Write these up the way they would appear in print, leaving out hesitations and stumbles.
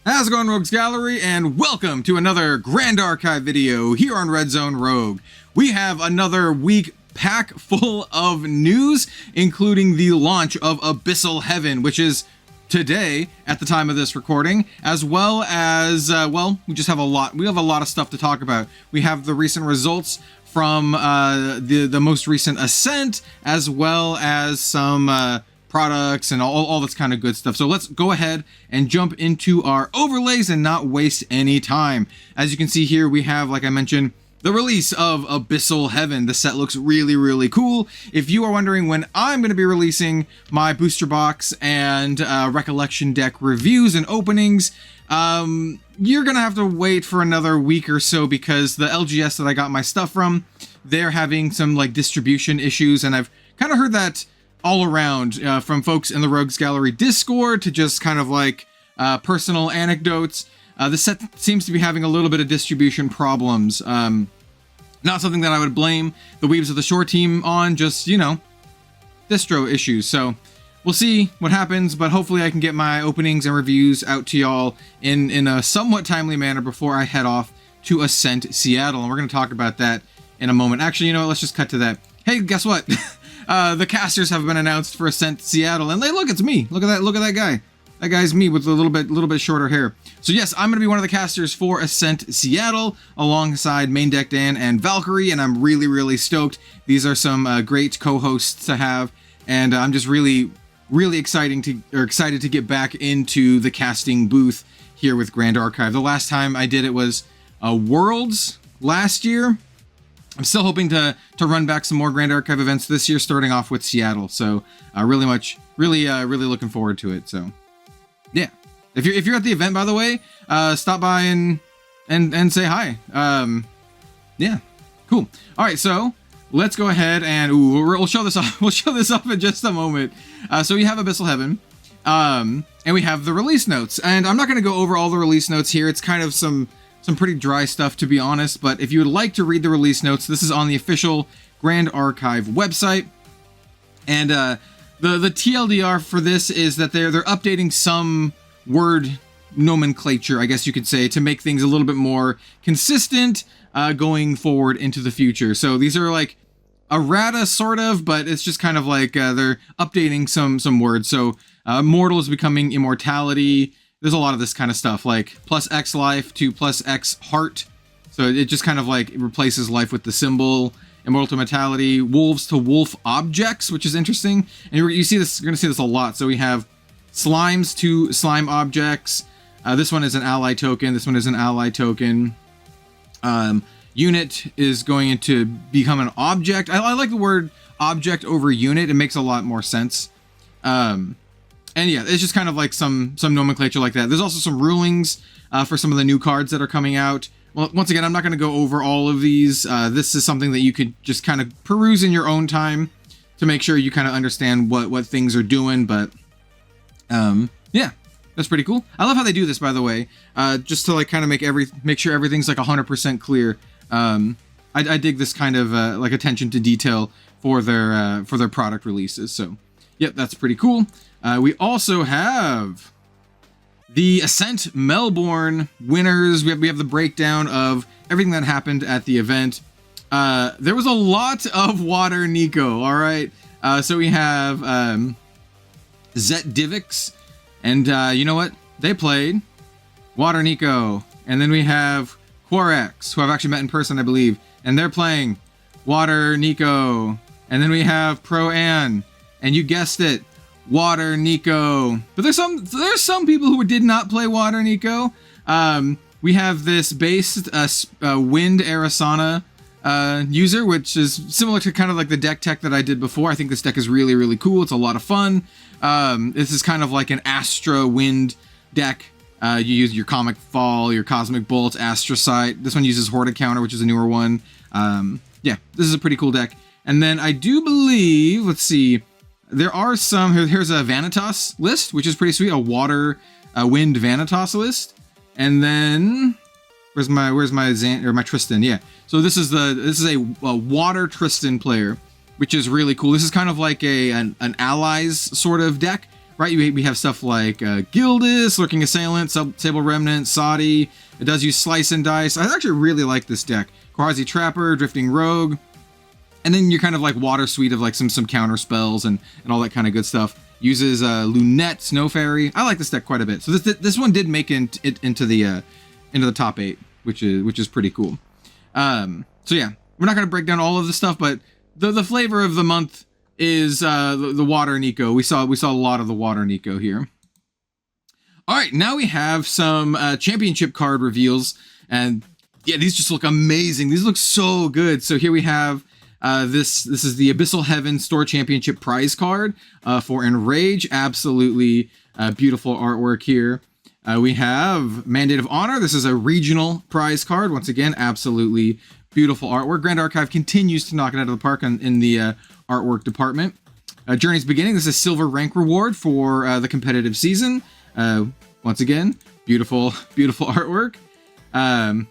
How's it going, Rogues Gallery, and welcome to another Grand Archive video here on Red Zone Rogue. We have another week pack full of news, including the launch of Abyssal Heaven, which is today at the time of this recording, as well as, we just have a lot. We have a lot of stuff to talk about. We have the recent results from the most recent Ascent, as well as some products and all this kind of good stuff. So let's go ahead and jump into our overlays and not waste any time. As you can see here, we have, like I mentioned, the release of Abyssal Heaven. The set looks really, really cool. If you are wondering when I'm going to be releasing my booster box and recollection deck reviews and openings, you're going to have to wait for another week or so, because the LGS that I got my stuff from, they're having some like distribution issues, and I've kind of heard that all around from folks in the Rogues Gallery Discord to just kind of like personal anecdotes. The set seems to be having a little bit of distribution problems. Not something that I would blame the Weaves of the Shore team on, just, you know, distro issues. So we'll see what happens, but hopefully I can get my openings and reviews out to y'all in a somewhat timely manner before I head off to Ascent Seattle. And we're going to talk about that in a moment. Actually, you know what? Let's just cut to that. Hey, guess what? The casters have been announced for Ascent Seattle, and look, it's me. Look at that guy. That guy's me with a little bit shorter hair. So yes, I'm going to be one of the casters for Ascent Seattle alongside Main Deck Dan and Valkyrie, and I'm really, really stoked. These are some great co-hosts to have, and I'm just really, really excited to get back into the casting booth here with Grand Archive. The last time I did it was Worlds last year. I'm still hoping to run back some more Grand Archive events this year, starting off with Seattle. So really looking forward to it. So yeah, if you're at the event, by the way, stop by and say hi. Yeah, cool. All right, so let's go ahead and we'll show this off. We'll show this off in just a moment. So we have Abyssal Heaven, and we have the release notes. And I'm not going to go over all the release notes here. It's kind of some pretty dry stuff, to be honest, but if you would like to read the release notes, this is on the official Grand Archive website. And the TLDR for this is that they're updating some word nomenclature, I guess you could say, to make things a little bit more consistent going forward into the future. So these are like errata, sort of, but it's just kind of like they're updating some words. So mortal is becoming immortality. There's a lot of this kind of stuff, like plus X life to plus X heart. So it just kind of like replaces life with the symbol. Immortal to mortality, wolves to wolf objects, which is interesting. And you see this, you're going to see this a lot. So we have slimes to slime objects. This one is an ally token. This one is an ally token. Unit is going to become an object. I like the word object over unit. It makes a lot more sense. And yeah, it's just kind of like some nomenclature like that. There's also some rulings for some of the new cards that are coming out. Well, once again, I'm not going to go over all of these. This is something that you could just kind of peruse in your own time to make sure you kind of understand what things are doing. But yeah, that's pretty cool. I love how they do this, by the way, just to like kind of make sure everything's like 100% clear. I dig this kind of like attention to detail for their product releases. So yep, that's pretty cool. We also have the Ascent Melbourne winners. We have the breakdown of everything that happened at the event. There was a lot of Water Nico, all right? So we have Zet Divix, and you know what? They played Water Nico. And then we have Quarex, who I've actually met in person, I believe, and they're playing Water Nico. And then we have Pro Ann, and you guessed it, Water Nico. But there's some people who did not play Water Nico. We have this based Wind Arasana user, which is similar to kind of like the deck tech that I did before. I think this deck is really, really cool. It's a lot of fun. This is kind of like an Astra Wind deck. You use your Comic Fall, your Cosmic Bolt, Astrocyte. This one uses Horta Counter, which is a newer one. Yeah, this is a pretty cool deck. And then I do believe, let's see, there are some, here's a Vanitas list, which is pretty sweet, a water wind Vanitas list. And then where's my Tristan? Yeah. So this is a water Tristan player, which is really cool. This is kind of like an allies sort of deck right? We have stuff like Gildus, Lurking Assailant, Sable Remnant, Saudi. It does use Slice and Dice. I actually really like this deck. Quasi Trapper, Drifting Rogue, and then you're kind of like Water Suite of like some counter spells and all that kind of good stuff. Uses Lunette, Snow Fairy. I like this deck quite a bit. So this one did make it into the top 8, which is pretty cool. So yeah, we're not gonna break down all of the stuff, but the flavor of the month is the Water Nico. We saw a lot of the Water Nico here. All right, now we have some championship card reveals, and yeah, these just look amazing. These look so good. So here we have this is the Abyssal Heaven Store Championship prize card for Enrage. Absolutely beautiful artwork here. We have Mandate of Honor. This is a regional prize card. Once again, absolutely beautiful artwork. Grand Archive continues to knock it out of the park in the artwork department. Journey's Beginning. This is silver rank reward for the competitive season. Once again, beautiful artwork. I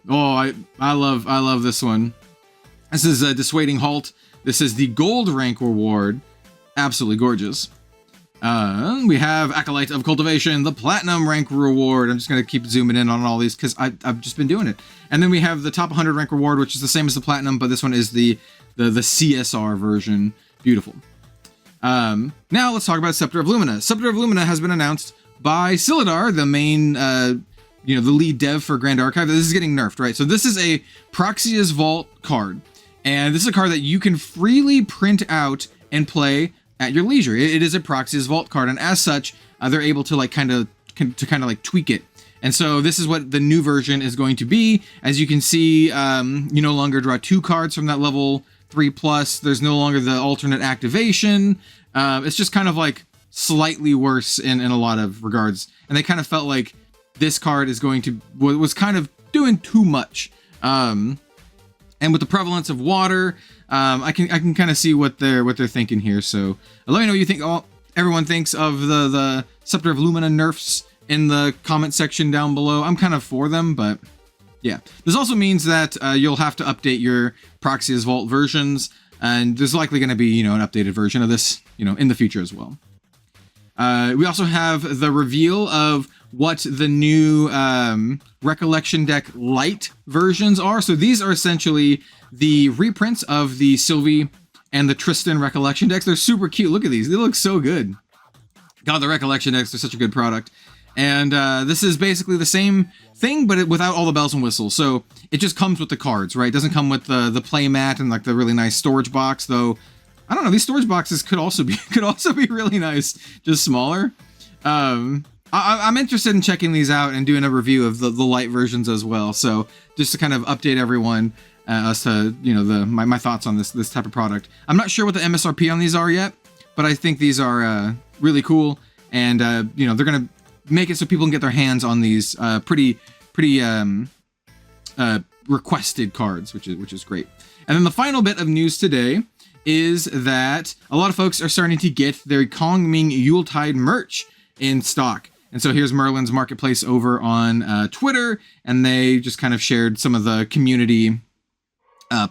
love this one. This is a Dissuading Halt. This is the gold rank reward. Absolutely gorgeous. We have Acolyte of Cultivation, the platinum rank reward. I'm just going to keep zooming in on all these because I've just been doing it. And then we have the top 100 rank reward, which is the same as the platinum, but this one is the CSR version. Beautiful. Now let's talk about Scepter of Lumina. Scepter of Lumina has been announced by Silidar, the main, the lead dev for Grand Archive. This is getting nerfed, right? So this is a Proxia's Vault card. And this is a card that you can freely print out and play at your leisure. It is a Proxia's Vault card, and as such, they're able to kind of tweak it. And so this is what the new version is going to be. As you can see, you no longer draw 2 cards from that level 3+. There's no longer the alternate activation. It's just kind of like slightly worse in a lot of regards. And they kind of felt like this card was kind of doing too much. And with the prevalence of water, I can kind of see what they're thinking here. So let me know what you think. Everyone thinks of the Scepter of Lumina nerfs in the comment section down below. I'm kind of for them, but yeah. This also means that you'll have to update your Proxia's Vault versions, and there's likely going to be an updated version of this in the future as well. We also have the reveal of what the new Recollection Deck Lite versions are. So these are essentially the reprints of the Sylvie and the Tristan Recollection decks. They're super cute. Look at these. They look so good. God, the Recollection decks are such a good product. And this is basically the same thing, but without all the bells and whistles. So it just comes with the cards, right? It doesn't come with the play mat and like the really nice storage box, though. I don't know. These storage boxes could also be really nice, just smaller. I'm interested in checking these out and doing a review of the light versions as well. So just to kind of update everyone as to my thoughts on this type of product. I'm not sure what the MSRP on these are yet, but I think these are really cool, and they're gonna make it so people can get their hands on these pretty requested cards, which is great. And then the final bit of news today is that a lot of folks are starting to get their Kongming Yuletide merch in stock. And so here's Merlin's Marketplace over on Twitter, and they just kind of shared some of the community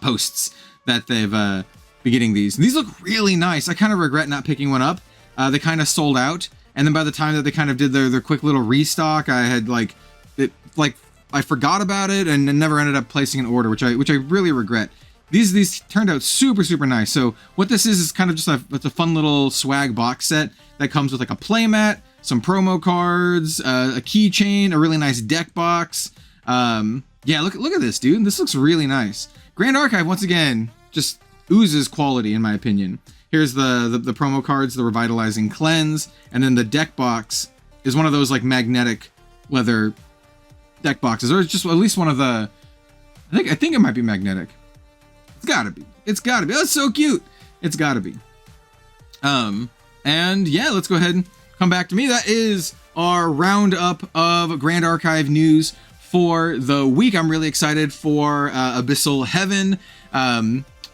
posts that they've been getting these. And these look really nice. I kind of regret not picking one up. They kind of sold out, and then by the time that they kind of did their quick little restock, I had I forgot about it and never ended up placing an order, which I really regret. These turned out super nice. So what this is kind of just it's a fun little swag box set that comes with like a playmat, some promo cards, a keychain, a really nice deck box. Yeah, look at this, dude. This looks really nice. Grand Archive, once again, just oozes quality in my opinion. Here's the promo cards, the Revitalizing Cleanse, and then the deck box is one of those like magnetic leather deck boxes, or it's just at least one of the. I think it might be magnetic. It's gotta be. It's gotta be. That's so cute. It's gotta be. And yeah, let's go ahead and come back to me. That is our roundup of Grand Archive news for the week. I'm really excited for Abyssal Heaven.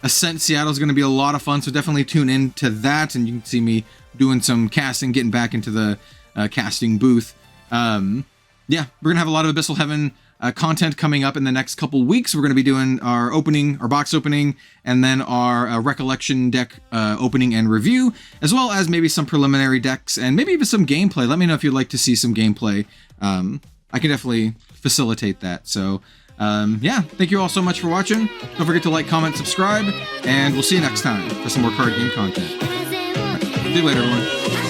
Ascent Seattle is going to be a lot of fun, so definitely tune in to that, and you can see me doing some casting, getting back into the casting booth. Yeah, we're going to have a lot of Abyssal Heaven content coming up in the next couple weeks. We're going to be doing our box opening, and then our recollection deck opening and review, as well as maybe some preliminary decks and maybe even some gameplay. Let me know if you'd like to see some gameplay. I can definitely facilitate that. So yeah, thank you all so much for watching. Don't forget to like, comment, subscribe, and we'll see you next time for some more card game content. All right, see you later, everyone.